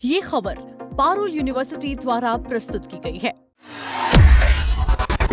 ये खबर पारुल यूनिवर्सिटी द्वारा प्रस्तुत की गई है।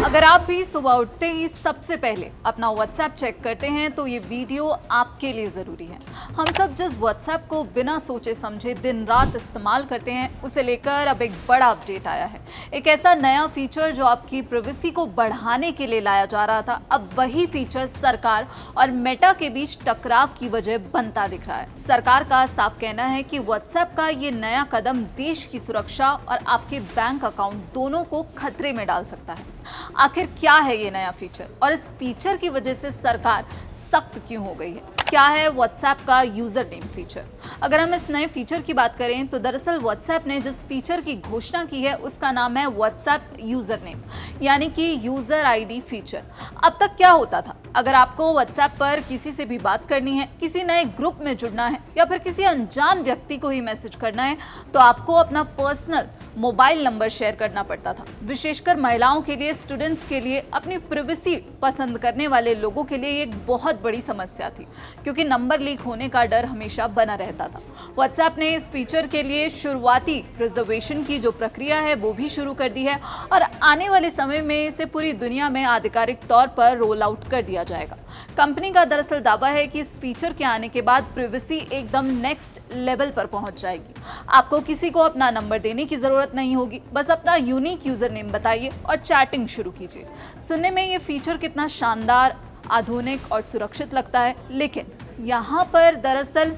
अगर आप भी सुबह उठते ही सबसे पहले अपना व्हाट्सएप चेक करते हैं तो ये वीडियो आपके लिए ज़रूरी है। हम सब जिस व्हाट्सएप को बिना सोचे समझे दिन रात इस्तेमाल करते हैं, उसे लेकर अब एक बड़ा अपडेट आया है। एक ऐसा नया फीचर जो आपकी प्राइवेसी को बढ़ाने के लिए लाया जा रहा था, अब वही फीचर सरकार और मेटा के बीच टकराव की वजह बनता दिख रहा है। सरकार का साफ कहना है कि व्हाट्सएप का ये नया कदम देश की सुरक्षा और आपके बैंक अकाउंट दोनों को खतरे में डाल सकता है। आखिर क्या है ये नया फीचर और इस फीचर की वजह से सरकार सख्त क्यों हो गई है? क्या है व्हाट्सएप का यूजर नेम फीचर? अगर हम इस नए फीचर की बात करें तो दरअसल व्हाट्सएप ने जिस फीचर की घोषणा की है उसका नाम है व्हाट्सएप यूजर नेम, यानी कि यूजर आईडी फीचर। अब तक क्या होता था, अगर आपको व्हाट्सएप पर किसी से भी बात करनी है, किसी नए ग्रुप में जुड़ना है या फिर किसी अनजान व्यक्ति को ही मैसेज करना है तो आपको अपना पर्सनल मोबाइल नंबर शेयर करना पड़ता था। विशेषकर महिलाओं के लिए, स्टूडेंट्स के लिए, अपनी प्राइवेसी पसंद करने वाले लोगों के लिए एक बहुत बड़ी समस्या थी, क्योंकि नंबर लीक होने का डर हमेशा बना रहता था। व्हाट्सएप ने इस फीचर के लिए शुरुआती रिजर्वेशन की जो प्रक्रिया है वो भी शुरू कर दी है और आने वाले समय में इसे पूरी दुनिया में आधिकारिक तौर पर रोल आउट कर दिया जाएगा। कंपनी का दरअसल दावा है कि इस फीचर के आने के बाद प्राइवेसी एकदम नेक्स्ट लेवल पर पहुंच जाएगी। आपको किसी को अपना नंबर देने की जरूरत नहीं होगी, बस अपना यूनिक यूजर नेम बताइए और चैटिंग शुरू कीजिए। सुनने में ये फीचर कितना शानदार, आधुनिक और सुरक्षित लगता है, लेकिन यहाँ पर दरअसल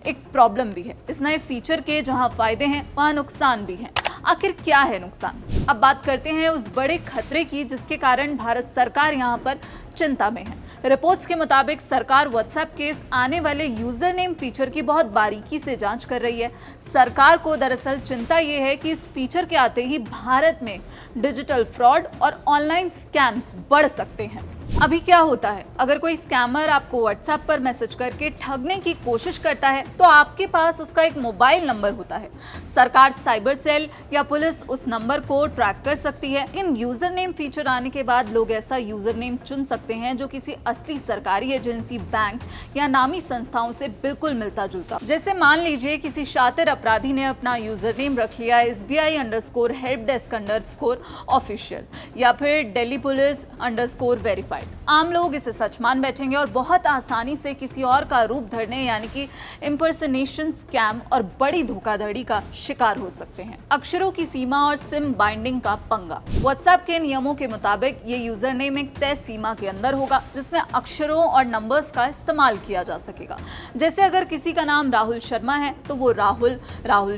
एक प्रॉब्लम भी है। इस नए फीचर के जहाँ फायदे हैं वहाँ नुकसान भी हैं। आखिर क्या है नुकसान? अब बात करते हैं उस बड़े खतरे की जिसके कारण भारत सरकार यहाँ पर चिंता में है। रिपोर्ट्स के मुताबिक सरकार व्हाट्सएप के इस आने वाले यूजर नेम फीचर की बहुत बारीकी से जांच कर रही है। सरकार को दरअसल चिंता ये है कि इस फीचर के आते ही भारत में डिजिटल फ्रॉड और ऑनलाइन स्कैम्स बढ़ सकते हैं। अभी क्या होता है, अगर कोई स्कैमर आपको व्हाट्सएप पर मैसेज करके ठगने की कोशिश करता है तो आपके पास उसका एक मोबाइल नंबर होता है। सरकार, साइबर सेल या पुलिस उस नंबर को ट्रैक कर सकती है। इन यूजर नेम फीचर आने के बाद लोग ऐसा यूजर नेम चुन सकते हैं जो किसी असली सरकारी एजेंसी, बैंक या नामी संस्थाओं से बिल्कुल मिलता जुलता। जैसे मान लीजिए किसी शातिर अपराधी ने अपना यूजर नेम रख लिया SBI_helpdesk_official या फिर दिल्ली पुलिस _verified। आम लोग इसे सच मान बैठेंगे और बहुत आसानी से किसी और का रूप धरने यानी कि इम्पर्सनेशन, स्कैम और बड़ी धोखाधड़ी का शिकार हो सकते हैं। अक्षरों की सीमा और सिम बाइंडिंग का पंगा। व्हाट्सएप के नियमों के मुताबिक ये यूजर नेम एक तय सीमा के अंदर होगा जिसमें अक्षरों और नंबर्स का इस्तेमाल किया जा सकेगा। जैसे अगर किसी का नाम राहुल शर्मा है तो वो राहुल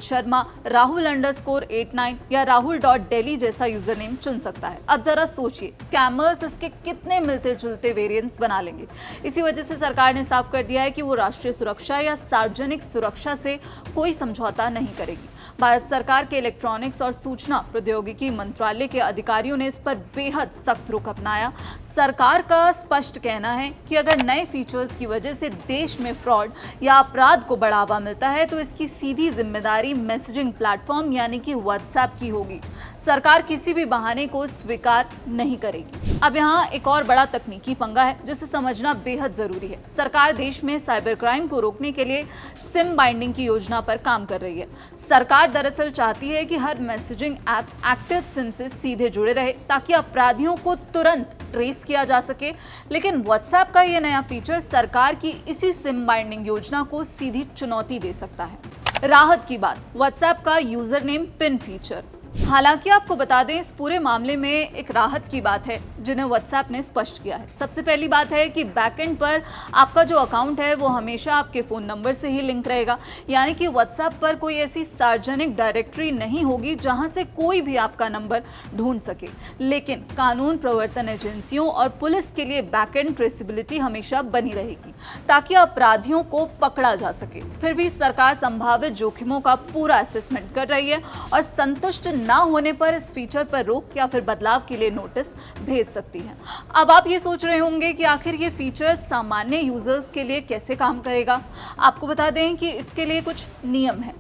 शर्मा, Rahul_89 या Rahul.Delhi जैसा यूजर नेम चुन सकता है। अब जरा सोचिए, स्कैमर्स इसके कितने मिलते जुलते वेरिएंट्स बना लेंगे। इसी वजह से सरकार ने साफ कर दिया है कि वो राष्ट्रीय सुरक्षा या सार्वजनिक सुरक्षा से कोई समझौता नहीं करेगी। भारत सरकार के इलेक्ट्रॉनिक्स और सूचना प्रौद्योगिकी मंत्रालय के अधिकारियों ने इस पर बेहद सख्त रुख अपनाया। सरकार का स्पष्ट कहना है कि अगर नए फीचर्स की वजह से देश में फ्रॉड या अपराध को बढ़ावा मिलता है तो इसकी सीधी जिम्मेदारी मैसेजिंग प्लेटफॉर्म यानी कि व्हाट्सएप की होगी। सरकार किसी भी बहाने को स्वीकार नहीं करेगी। अब यहाँ एक और बड़ा तकनीकी पंगा है जिसे समझना बेहद जरूरी है। सरकार देश में साइबर क्राइम को रोकने के लिए सिम बाइंडिंग की योजना पर काम कर रही है। सरकार दरअसल चाहती है कि हर मैसेजिंग ऐप एक्टिव सिम से सीधे जुड़े रहे ताकि अपराधियों को तुरंत ट्रेस किया जा सके। लेकिन व्हाट्सएप का यह नया फीचर सरकार की इसी सिम बाइंडिंग योजना को सीधी चुनौती दे सकता है। राहत की बात, व्हाट्सएप का यूजर नेम पिन फीचर। हालांकि आपको बता दें, इस पूरे मामले में एक राहत की बात है जिन्हें व्हाट्सएप ने स्पष्ट किया है। सबसे पहली बात है कि बैकएंड पर आपका जो अकाउंट है वो हमेशा आपके फ़ोन नंबर से ही लिंक रहेगा, यानी कि व्हाट्सएप पर कोई ऐसी सार्वजनिक डायरेक्टरी नहीं होगी जहां से कोई भी आपका नंबर ढूंढ सके। लेकिन कानून प्रवर्तन एजेंसियों और पुलिस के लिए बैकएंड ट्रेसिबिलिटी हमेशा बनी रहेगी ताकि अपराधियों को पकड़ा जा सके। फिर भी सरकार संभावित जोखिमों का पूरा असेसमेंट कर रही है और संतुष्ट ना होने पर इस फीचर पर रोक या फिर बदलाव के लिए नोटिस भेज सकती है। अब आप ये सोच रहे होंगे कि आखिर ये फीचर सामान्य यूजर्स के लिए कैसे काम करेगा। आपको बता दें कि इसके लिए कुछ नियम है।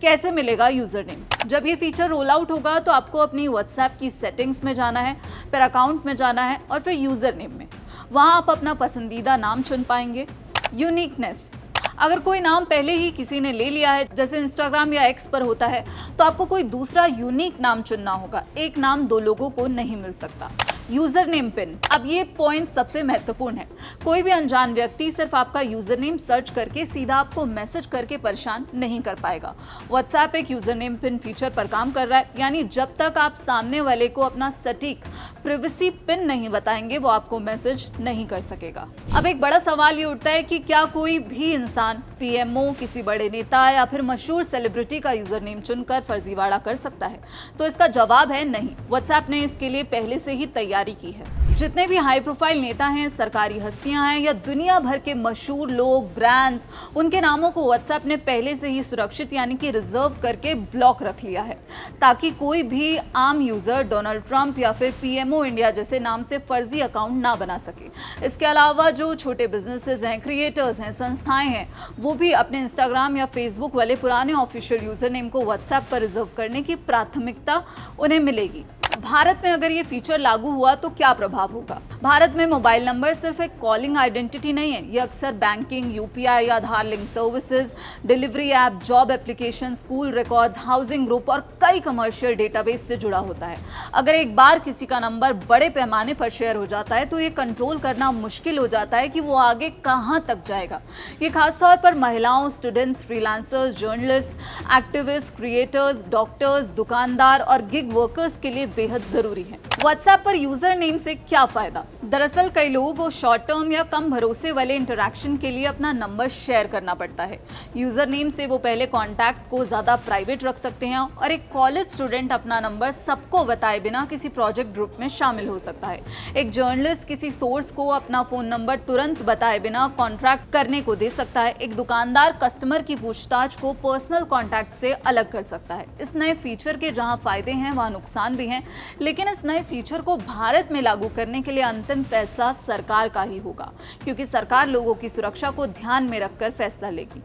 कैसे मिलेगा यूजर नेम? जब ये फीचर रोल आउट होगा तो आपको अपनी व्हाट्सएप की सेटिंग्स में जाना है, फिर अकाउंट में जाना है और फिर यूजर नेम में। वहां आप अपना पसंदीदा नाम चुन पाएंगे। यूनिकनेस, अगर कोई नाम पहले ही किसी ने ले लिया है, जैसे इंस्टाग्राम या एक्स पर होता है, तो आपको कोई दूसरा यूनिक नाम चुनना होगा। एक नाम दो लोगों को नहीं मिल सकता। यूजर नेम पिन, अब ये पॉइंट सबसे महत्वपूर्ण है। कोई भी अनजान व्यक्ति सिर्फ आपका यूजर नेम सर्च करके सीधा आपको मैसेज करके परेशान नहीं कर पाएगा। व्हाट्सएप एक यूजर नेम पिन फीचर पर काम कर रहा है, यानी जब तक आप सामने वाले को अपना सटीक प्रिवेसी पिन नहीं बताएंगे, वो आपको मैसेज नहीं कर सकेगा। अब एक बड़ा सवाल ये उठता है कि क्या कोई भी इंसान पीएमओ, किसी बड़े नेता या फिर मशहूर सेलिब्रिटी का यूजर नेम चुनकर फर्जीवाड़ा कर सकता है? तो इसका जवाब है नहीं। व्हाट्सएप ने इसके लिए पहले से ही तैयारी की है। जितने भी हाई प्रोफाइल नेता हैं, सरकारी हस्तियां हैं या दुनिया भर के मशहूर लोग, ब्रांड्स, उनके नामों को व्हाट्सएप ने पहले से ही सुरक्षित यानी कि रिजर्व करके ब्लॉक रख लिया है, ताकि कोई भी आम यूजर डोनाल्ड ट्रंप या फिर पीएमओ इंडिया जैसे नाम से फर्जी अकाउंट ना बना सके। इसके अलावा जो छोटे बिजनेसेस हैं, क्रिएटर्स हैं, संस्थाएं हैं, वो भी अपने इंस्टाग्राम या फेसबुक वाले पुराने ऑफिशियल यूजर नेम को व्हाट्सएप पर रिजर्व करने की प्राथमिकता उन्हें मिलेगी। भारत में अगर ये फीचर लागू हुआ तो क्या प्रभाव होगा? भारत में मोबाइल नंबर सिर्फ एक कॉलिंग आइडेंटिटी नहीं है, ये अक्सर banking, UPI, Aadhaar link services, delivery app, job application, school records, housing group और कई कमर्शियल डेटाबेस से जुड़ा होता है। अगर एक बार किसी का नंबर बड़े पैमाने पर शेयर हो जाता है तो ये कंट्रोल करना मुश्किल हो जाता है कि वो आगे कहां तक जाएगा। ये खासतौर पर महिलाओं, students, freelancers, journalist, activist, creators, doctors, दुकानदार और गिग वर्कर्स के लिए बेहद जरूरी है। व्हाट्सएप पर यूजर नेम से क्या फायदा? दरअसल कई लोगों को शॉर्ट टर्म या कम भरोसे वाले इंटरैक्शन के लिए अपना नंबर शेयर करना पड़ता है। यूजर नेम से वो पहले कॉन्टैक्ट को ज्यादा प्राइवेट रख सकते हैं और एक कॉलेज स्टूडेंट अपना नंबर सबको बताए बिना किसी प्रोजेक्ट ग्रुप में शामिल हो सकता है। एक जर्नलिस्ट किसी सोर्स को अपना फोन नंबर तुरंत बताए बिना कॉन्ट्रैक्ट करने को दे सकता है। एक दुकानदार कस्टमर की पूछताछ को पर्सनल कॉन्टैक्ट से अलग कर सकता है। इस नए फीचर के जहां फायदे हैं वहां नुकसान भी हैं, लेकिन इस नए फीचर को भारत में लागू करने के लिए अंतिम फैसला सरकार का ही होगा, क्योंकि सरकार लोगों की सुरक्षा को ध्यान में रखकर फैसला लेगी।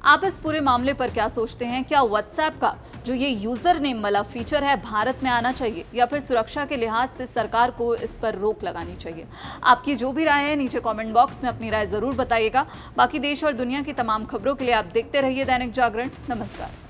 आप इस पूरे मामले पर क्या सोचते हैं? क्या व्हाट्सएप का जो ये यूजर नेम वाला फीचर है भारत में आना चाहिए, या फिर सुरक्षा के लिहाज से सरकार को इस पर रोक लगानी चाहिए? आपकी जो भी राय है नीचे कमेंट बॉक्स में अपनी राय जरूर बताइएगा। बाकी देश और दुनिया की तमाम खबरों के लिए आप देखते रहिए दैनिक जागरण। नमस्कार।